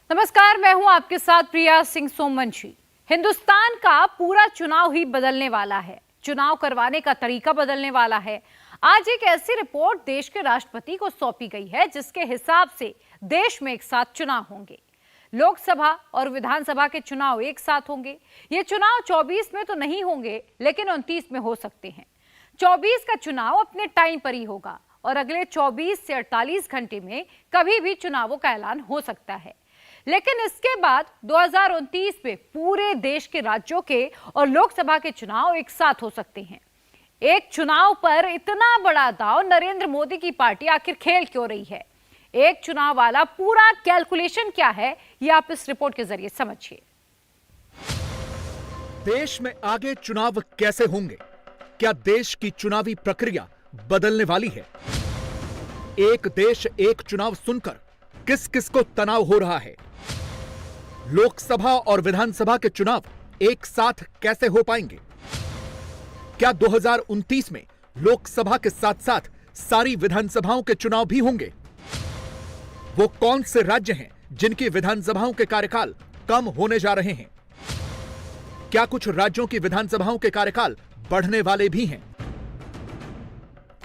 नमस्कार, मैं हूं आपके साथ प्रिया सिंह सोमवंशी। हिंदुस्तान का पूरा चुनाव ही बदलने वाला है। चुनाव करवाने का तरीका बदलने वाला है। आज एक ऐसी रिपोर्ट देश के राष्ट्रपति को सौंपी गई है जिसके हिसाब से देश में एक साथ चुनाव होंगे। लोकसभा और विधानसभा के चुनाव एक साथ होंगे। ये चुनाव 24 में तो नहीं होंगे, लेकिन 29 में हो सकते हैं। 24 का चुनाव अपने टाइम पर ही होगा और अगले 24 से 48 घंटे में कभी भी चुनावों का ऐलान हो सकता है। लेकिन इसके बाद 2029 में पूरे देश के राज्यों के और लोकसभा के चुनाव एक साथ हो सकते हैं। एक चुनाव पर इतना बड़ा दांव नरेंद्र मोदी की पार्टी आखिर खेल क्यों रही है? एक चुनाव वाला पूरा कैलकुलेशन क्या है, ये आप इस रिपोर्ट के जरिए समझिए। देश में आगे चुनाव कैसे होंगे? क्या देश की चुनावी प्रक्रिया बदलने वाली है? एक देश एक चुनाव सुनकर किस किस को तनाव हो रहा है? लोकसभा और विधानसभा के चुनाव एक साथ कैसे हो पाएंगे? क्या 2029 में लोकसभा के साथ साथ सारी विधानसभाओं के चुनाव भी होंगे? वो कौन से राज्य हैं जिनकी विधानसभाओं के कार्यकाल कम होने जा रहे हैं? क्या कुछ राज्यों की विधानसभाओं के कार्यकाल बढ़ने वाले भी हैं?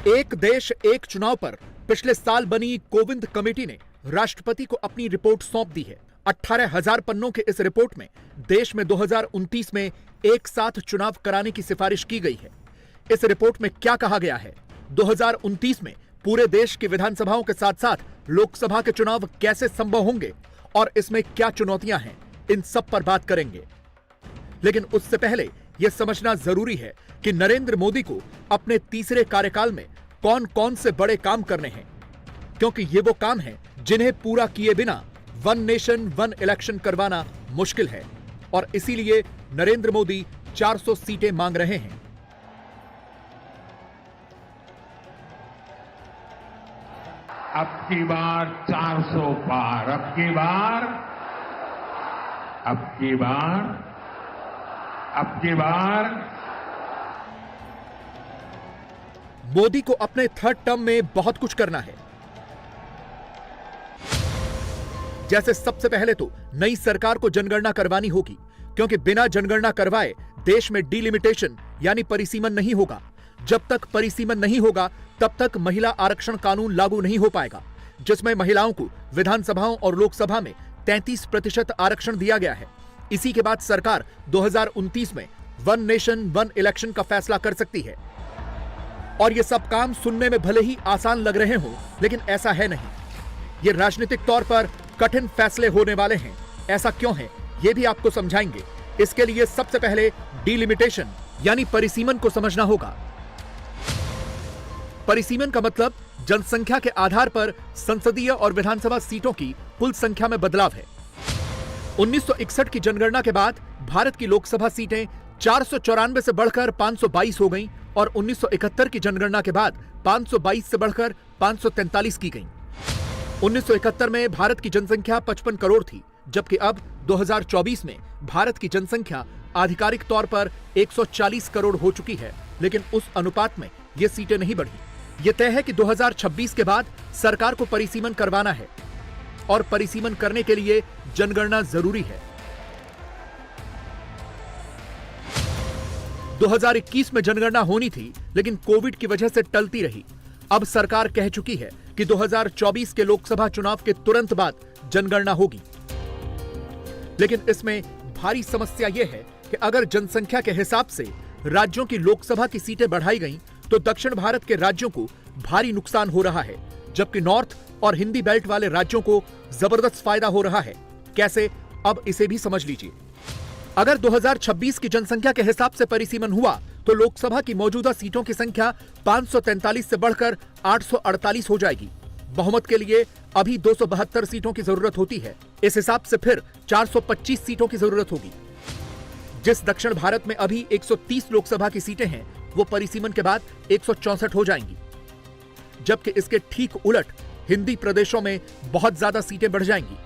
एक देश एक चुनाव पर पिछले साल बनी कोविंद कमेटी ने राष्ट्रपति को अपनी रिपोर्ट सौंप दी है। 18,000 पन्नों के इस रिपोर्ट में देश में 2029 में एक साथ चुनाव कराने की सिफारिश की गई है। इस रिपोर्ट में क्या कहा गया है? 2029 में पूरे देश की विधानसभाओं के साथ साथ लोकसभा के चुनाव कैसे संभव होंगे और इसमें क्या चुनौतियां हैं, इन सब पर बात करेंगे। लेकिन उससे पहले यह समझना जरूरी है कि नरेंद्र मोदी को अपने तीसरे कार्यकाल में कौन कौन से बड़े काम करने हैं, क्योंकि ये वो काम हैं जिन्हें पूरा किए बिना वन नेशन वन इलेक्शन करवाना मुश्किल है और इसीलिए नरेंद्र मोदी 400 सीटें मांग रहे हैं। अब की बार 400 पार, अब की बार मोदी को अपने थर्ड टर्म में बहुत कुछ करना है। जैसे सबसे पहले तो नई सरकार को जनगणना करवानी होगी, क्योंकि बिना जनगणना करवाए देश में डिलिमिटेशन यानी परिसीमन नहीं होगा। जब तक परिसीमन नहीं होगा तब तक महिला आरक्षण कानून लागू नहीं हो पाएगा, जिसमें महिलाओं को विधानसभाओं और लोकसभा में 33% आरक्षण दिया गया है। इसी के बाद सरकार 2029 में वन नेशन वन इलेक्शन का फैसला कर सकती है। और ये सब काम सुनने में भले ही आसान लग रहे हों, लेकिन ऐसा है नहीं। ये राजनीतिक तौर पर कठिन फैसले होने वाले हैं। ऐसा क्यों है, ये भी आपको समझाएंगे। इसके लिए सबसे पहले डिलिमिटेशन यानी परिसीमन को समझना होगा। परिसीमन का मतलब जनसंख्या के आधार पर संसदीय और विधानसभा सीटों की कुल संख्या में बदलाव है। 1961 की जनगणना के बाद भारत की लोकसभा सीटें 494 से बढ़कर 522 हो गईं और 1971 की जनगणना के बाद 522 से बढ़कर 543 की गईं। 1971 में भारत की जनसंख्या 55 करोड़ थी, जबकि अब 2024 में भारत की जनसंख्या आधिकारिक तौर पर 140 करोड़ हो चुकी है, लेकिन उस अनुपात में ये सीटें नहीं बढ़ी। ये तय है कि 2026 के बाद सरकार को परिसीमन करवाना है और परिसीमन करने के लिए जनगणना जरूरी है। 2021 में जनगणना होनी थी, लेकिन कोविड की वजह से टलती रही। अब सरकार कह चुकी है कि 2024 के लोकसभा चुनाव के तुरंत बाद जनगणना होगी। लेकिन इसमें भारी समस्या यह है कि अगर जनसंख्या के हिसाब से राज्यों की लोकसभा की सीटें बढ़ाई गईं, तो दक्षिण भारत के राज्यों को भारी नुकसान हो रहा है, जबकि नॉर्थ और हिंदी बेल्ट वाले राज्यों को जबरदस्त फायदा हो रहा है। कैसे, अब इसे भी समझ लीजिए। अगर 2026 की जनसंख्या के हिसाब से परिसीमन हुआ तो लोकसभा की मौजूदा सीटों की संख्या 543 से बढ़कर 848 हो जाएगी। बहुमत के लिए अभी 272 सीटों की जरूरत होती है। इस हिसाब से फिर 425 सीटों की जरूरत होगी। जिस दक्षिण भारत में अभी 130 लोकसभा की सीटें हैं, वो परिसीमन के बाद 164 हो जाएंगी, जबकि इसके ठीक उलट हिंदी प्रदेशों में बहुत ज्यादा सीटें बढ़ जाएंगी।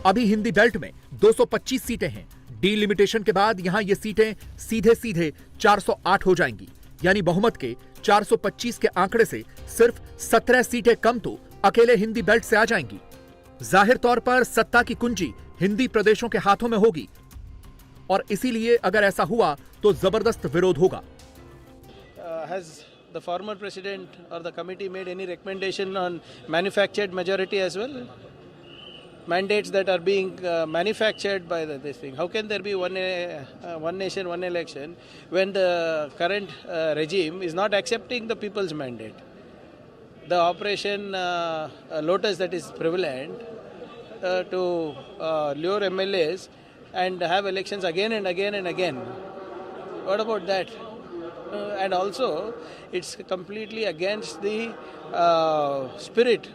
अभी हिंदी बेल्ट में 225 सीटें हैं। डिलिमिटेशन के बाद यहां ये सीटें सीधे सीधे 408 हो जाएंगी, यानी बहुमत के 425 के आंकड़े से सिर्फ 17 सीटें कम तो अकेले हिंदी बेल्ट से आ जाएंगी। जाहिर तौर पर सत्ता की कुंजी हिंदी प्रदेशों के हाथों में होगी और इसीलिए अगर ऐसा हुआ तो जबरदस्त विरोध होगा। Has the former president or the committee made any recommendation on manufactured majority as well? Mandates that are being manufactured by this thing. How can there be one nation, one election when the current regime is not accepting the people's mandate? The operation Lotus that is prevalent to lure MLAs and have elections again and again and again. What about that? And also, it's completely against the spirit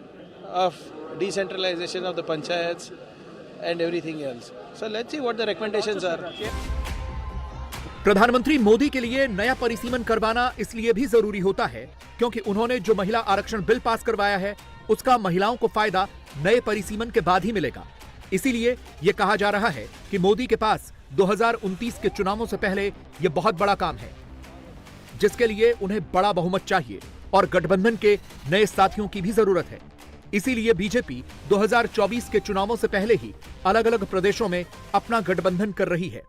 of decentralization of the panchayats and everything else. So let's see what the recommendations are. प्रधानमंत्री मोदी के लिए नया परिसीमन करवाना इसलिए भी जरूरी होता है क्योंकि उन्होंने जो महिला आरक्षण बिल पास करवाया है उसका महिलाओं को फायदा नए परिसीमन के बाद ही मिलेगा। इसीलिए यह कहा जा रहा है कि मोदी के पास 2029 के चुनावों से पहले यह बहुत बड़ा काम है जिसके लिए उन्हें बड़ा बहुमत चाहिए और गठबंधन के नए साथियों की भी जरूरत है। इसीलिए बीजेपी 2024 के चुनावों से पहले ही अलग अलग प्रदेशों में अपना गठबंधन कर रही है।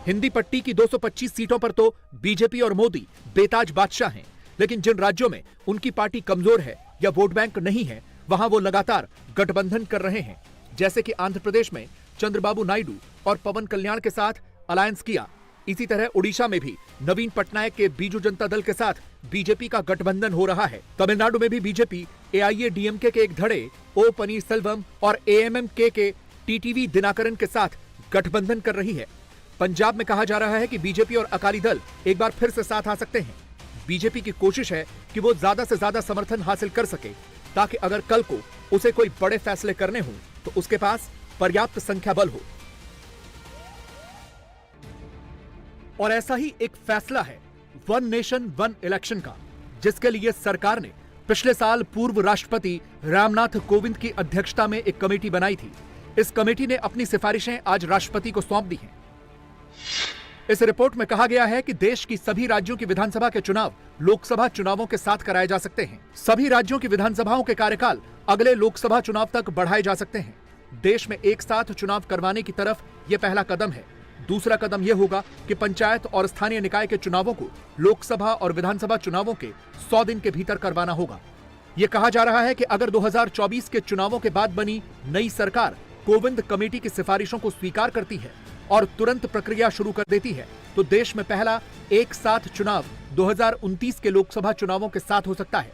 हिंदी पट्टी की 225 सीटों पर तो बीजेपी और मोदी बेताज बादशाह हैं, लेकिन जिन राज्यों में उनकी पार्टी कमजोर है या वोट बैंक नहीं है वहां वो लगातार गठबंधन कर रहे हैं। जैसे कि आंध्र प्रदेश में चंद्रबाबू नायडू और पवन कल्याण के साथ अलायंस किया, इसी तरह उड़ीसा में भी नवीन पटनायक के बीजू जनता दल के साथ बीजेपी का गठबंधन हो रहा है। तमिलनाडु में भी बीजेपी एआईएडीएमके के एक धड़े ओ पनीरसेल्वम और एएमएमके के टीटीवी दिनाकरन के साथ गठबंधन कर रही है। पंजाब में कहा जा रहा है कि बीजेपी और अकाली दल एक बार फिर से साथ आ सकते हैं। बीजेपी की कोशिश है कि वो ज्यादा से ज्यादा समर्थन हासिल कर सके ताकि अगर कल को उसे कोई बड़े फैसले करने हों तो उसके पास पर्याप्त संख्या बल हो। और ऐसा ही एक फैसला है वन नेशन वन इलेक्शन का, जिसके लिए सरकार ने पिछले साल पूर्व राष्ट्रपति रामनाथ कोविंद की अध्यक्षता में एक कमेटी बनाई थी। इस कमेटी ने अपनी सिफारिशें आज राष्ट्रपति को सौंप दी हैं। इस रिपोर्ट में कहा गया है कि देश की सभी राज्यों की विधानसभा के चुनाव लोकसभा चुनावों के साथ कराए जा सकते हैं। सभी राज्यों की विधानसभाओं के कार्यकाल अगले लोकसभा चुनाव तक बढ़ाए जा सकते हैं। देश में एक साथ चुनाव करवाने की तरफ यह पहला कदम है। दूसरा कदम यह होगा कि पंचायत और स्थानीय निकाय के चुनावों को लोकसभा और विधानसभा चुनावों के 100 दिन के भीतर करवाना होगा। यह कहा जा रहा है कि अगर 2024 के चुनावों के बाद बनी नई सरकार कोविंद कमेटी की सिफारिशों को स्वीकार करती है और तुरंत प्रक्रिया शुरू कर देती है तो देश में पहला एक साथ चुनाव 2029 के लोकसभा चुनावों के साथ हो सकता है।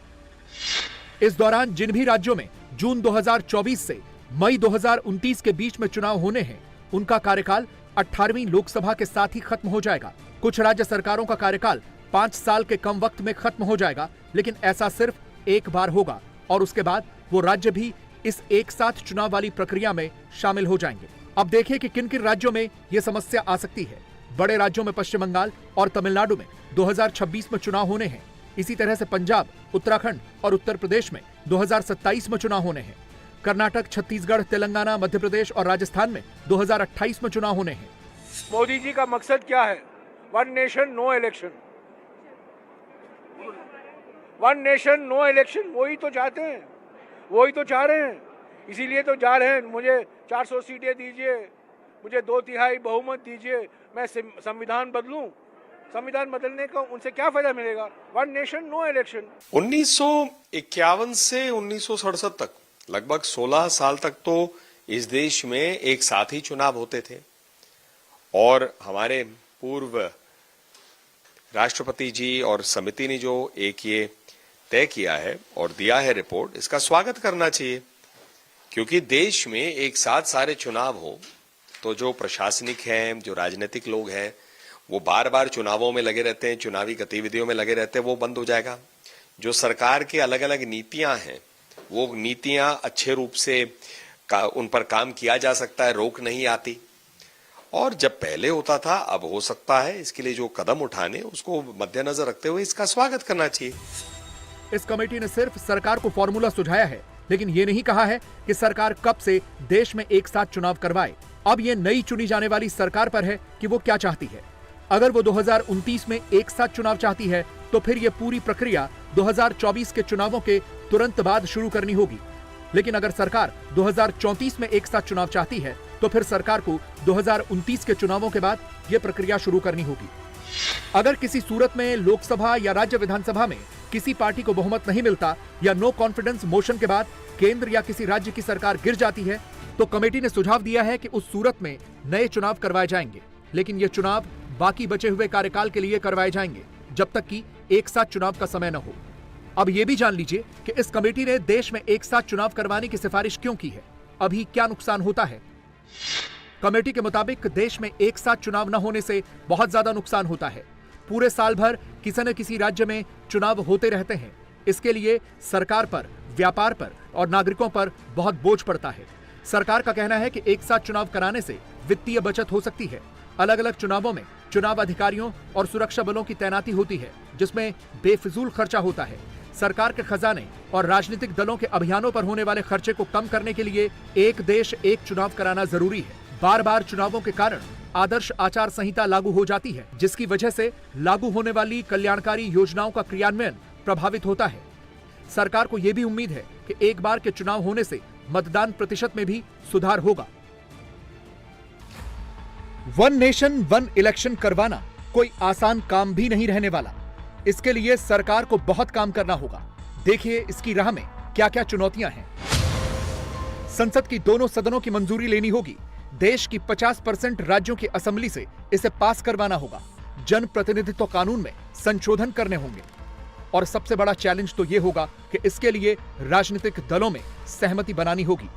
इस दौरान जिन भी राज्यों में जून 2024 से मई 2029 के बीच में चुनाव होने हैं उनका कार्यकाल 18वीं लोकसभा के साथ ही खत्म हो जाएगा। कुछ राज्य सरकारों का कार्यकाल 5 साल के कम वक्त में खत्म हो जाएगा, लेकिन ऐसा सिर्फ एक बार होगा और उसके बाद वो राज्य भी इस एक साथ चुनाव वाली प्रक्रिया में शामिल हो जाएंगे। अब देखिए कि किन किन राज्यों में यह समस्या आ सकती है। बड़े राज्यों में पश्चिम बंगाल और तमिलनाडु में 2026 में चुनाव होने हैं। इसी तरह से पंजाब, उत्तराखंड और उत्तर प्रदेश में 2027 में चुनाव होने हैं। कर्नाटक, छत्तीसगढ़, तेलंगाना, मध्य प्रदेश और राजस्थान में 2028 में चुनाव होने हैं। मोदी जी का मकसद क्या है? One nation no election, one nation no election. वही तो चाहते हैं, वही तो चाह रहे हैं, इसीलिए तो जा रहे हैं। मुझे 400 सीटें दीजिए, मुझे 2/3 बहुमत दीजिए, मैं संविधान बदलूं। संविधान बदलने का उनसे क्या फायदा मिलेगा? One nation no election. 1951 से 1967 तक लगभग 16 साल तक तो इस देश में एक साथ ही चुनाव होते थे और हमारे पूर्व राष्ट्रपति जी और समिति ने जो एक ये तय किया है और दिया है रिपोर्ट, इसका स्वागत करना चाहिए क्योंकि देश में एक साथ सारे चुनाव हो तो जो प्रशासनिक हैं, जो राजनीतिक लोग हैं, वो बार बार चुनावों में लगे रहते हैं, चुनावी गतिविधियों में लगे रहते हैं, वो बंद हो जाएगा। जो सरकार की अलग अलग नीतियां हैं वो नीतियां अच्छे रूप से उन पर काम किया जा सकता है, रोक नहीं आती। और जब पहले होता था अब हो सकता है, इसके लिए जो कदम उठाने उसको मद्देनजर रखते हुए इसका स्वागत करना चाहिए। इस कमेटी ने सिर्फ सरकार को फॉर्मूला सुझाया है, लेकिन ये नहीं कहा है कि सरकार कब से देश में एक साथ चुनाव करवाए। अब ये नई चुनी जाने वाली सरकार पर है कि वो क्या चाहती है। अगर वो 2029 में एक साथ चुनाव चाहती है तो फिर ये पूरी प्रक्रिया 2024 के चुनावों के तुरंत बाद शुरू करनी होगी। लेकिन अगर सरकार 2034 में एक साथ चुनाव चाहती है तो फिर सरकार को 2029 के चुनावों के बाद यह प्रक्रिया शुरू करनी होगी। अगर किसी सूरत में लोकसभा या राज्य विधानसभा में किसी पार्टी को बहुमत नहीं मिलता या नो कॉन्फिडेंस मोशन के बाद केंद्र या किसी राज्य की सरकार गिर जाती है तो कमेटी ने सुझाव दिया है कि उस सूरत में नए चुनाव करवाए जाएंगे, लेकिन ये चुनाव बाकी बचे हुए कार्यकाल के लिए करवाए जाएंगे जब तक कि एक साथ चुनाव का समय न हो। अब यह भी जान लीजिए कि इस कमेटी ने देश में एक साथ चुनाव करवाने की सिफारिश क्यों की है, अभी क्या नुकसान होता है। कमेटी के मुताबिक देश में एक साथ चुनाव न होने से बहुत ज्यादा नुकसान होता है। पूरे साल भर किसी न किसी राज्य में चुनाव होते रहते हैं। इसके लिए सरकार पर, व्यापार पर और नागरिकों पर बहुत बोझ पड़ता है। सरकार का कहना है कि एक साथ चुनाव कराने से वित्तीय बचत हो सकती है। अलग अलग चुनावों में चुनाव अधिकारियों और सुरक्षा बलों की तैनाती होती है जिसमें बेफिजूल खर्चा होता है। सरकार के खजाने और राजनीतिक दलों के अभियानों पर होने वाले खर्चे को कम करने के लिए एक देश एक चुनाव कराना जरूरी है। बार बार चुनावों के कारण आदर्श आचार संहिता लागू हो जाती है जिसकी वजह से लागू होने वाली कल्याणकारी योजनाओं का क्रियान्वयन प्रभावित होता है। सरकार को यह भी उम्मीद है कि एक बार के चुनाव होने से मतदान प्रतिशत में भी सुधार होगा। वन नेशन वन इलेक्शन करवाना कोई आसान काम भी नहीं रहने वाला। इसके लिए सरकार को बहुत काम करना होगा। देखिए इसकी राह में क्या क्या चुनौतियां हैं। संसद की दोनों सदनों की मंजूरी लेनी होगी। देश की 50% राज्यों की असेंबली से इसे पास करवाना होगा। जन प्रतिनिधित्व कानून में संशोधन करने होंगे और सबसे बड़ा चैलेंज तो यह होगा कि इसके लिए राजनीतिक दलों में सहमति बनानी होगी।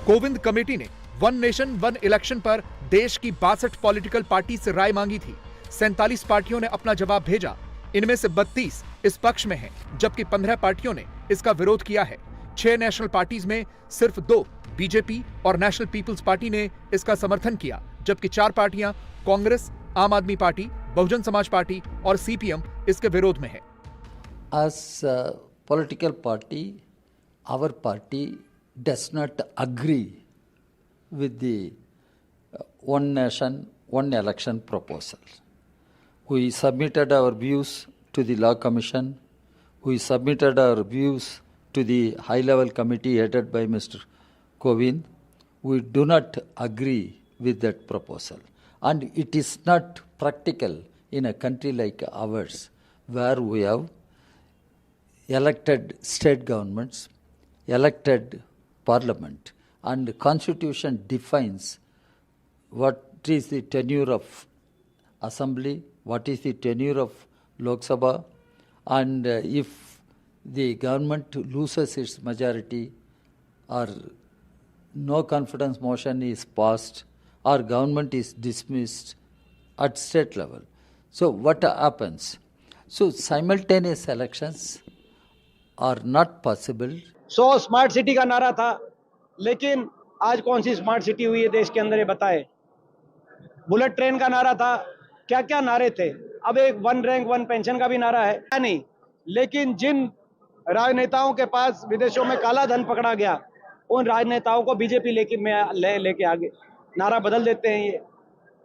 कोविंद कमेटी ने वन नेशन वन इलेक्शन पर देश की 62 पॉलिटिकल पार्टी से राय मांगी थी। 47 पार्टियों ने अपना जवाब भेजा। इनमें से 32 इस पक्ष में हैं, जबकि 15 पार्टियों ने इसका विरोध किया है। 6 नेशनल पार्टीज में सिर्फ 2 बीजेपी और नेशनल पीपल्स पार्टी ने इसका समर्थन किया, जबकि 4 पार्टियां कांग्रेस, आम आदमी पार्टी, बहुजन समाज पार्टी और सीपीएम इसके विरोध में है। As a political party, our party does not agree with the one nation, one election proposal. We submitted our views to the Law Commission. We submitted our views to the high-level committee headed by Mr. Kovind. We do not agree with that proposal. And it is not practical in a country like ours, where we have elected state governments, elected parliament, and the constitution defines what is the tenure of assembly, what is the tenure of Lok Sabha, and if the government loses its majority or no confidence motion is passed or government is dismissed at state level. So what happens? So simultaneous elections are not possible. 100 smart city का नारा था, लेकिन आज कौन सी smart city हुई है देश के अंदर, ये बताए। बुलेट ट्रेन का नारा था, क्या क्या नारे थे। अब एक वन रैंक वन पेंशन का भी नारा है, क्या नहीं। लेकिन जिन राजनेताओं के पास विदेशों में काला धन पकड़ा गया, उन राजनेताओं को बीजेपी लेके आगे नारा बदल देते हैं। ये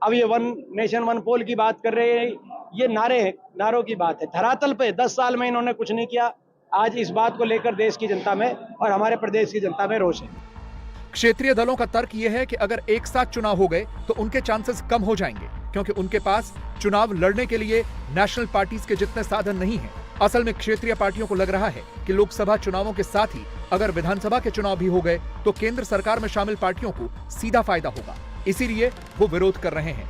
अब ये वन नेशन वन पोल की बात कर रहे हैं, ये नारों की बात है। धरातल पे 10 साल में इन्होंने कुछ नहीं किया। आज इस बात को लेकर देश की जनता में और हमारे प्रदेश की जनता में रोष है। क्षेत्रीय दलों का तर्क यह है कि अगर एक साथ चुनाव हो गए तो उनके चांसेस कम हो जाएंगे, क्योंकि उनके पास चुनाव लड़ने के लिए नेशनल पार्टीज के जितने साधन नहीं हैं। असल में क्षेत्रीय पार्टियों को लग रहा है कि लोकसभा चुनावों के साथ ही अगर विधानसभा के चुनाव भी हो गए तो केंद्र सरकार में शामिल पार्टियों को सीधा फायदा होगा, इसीलिए वो विरोध कर रहे हैं।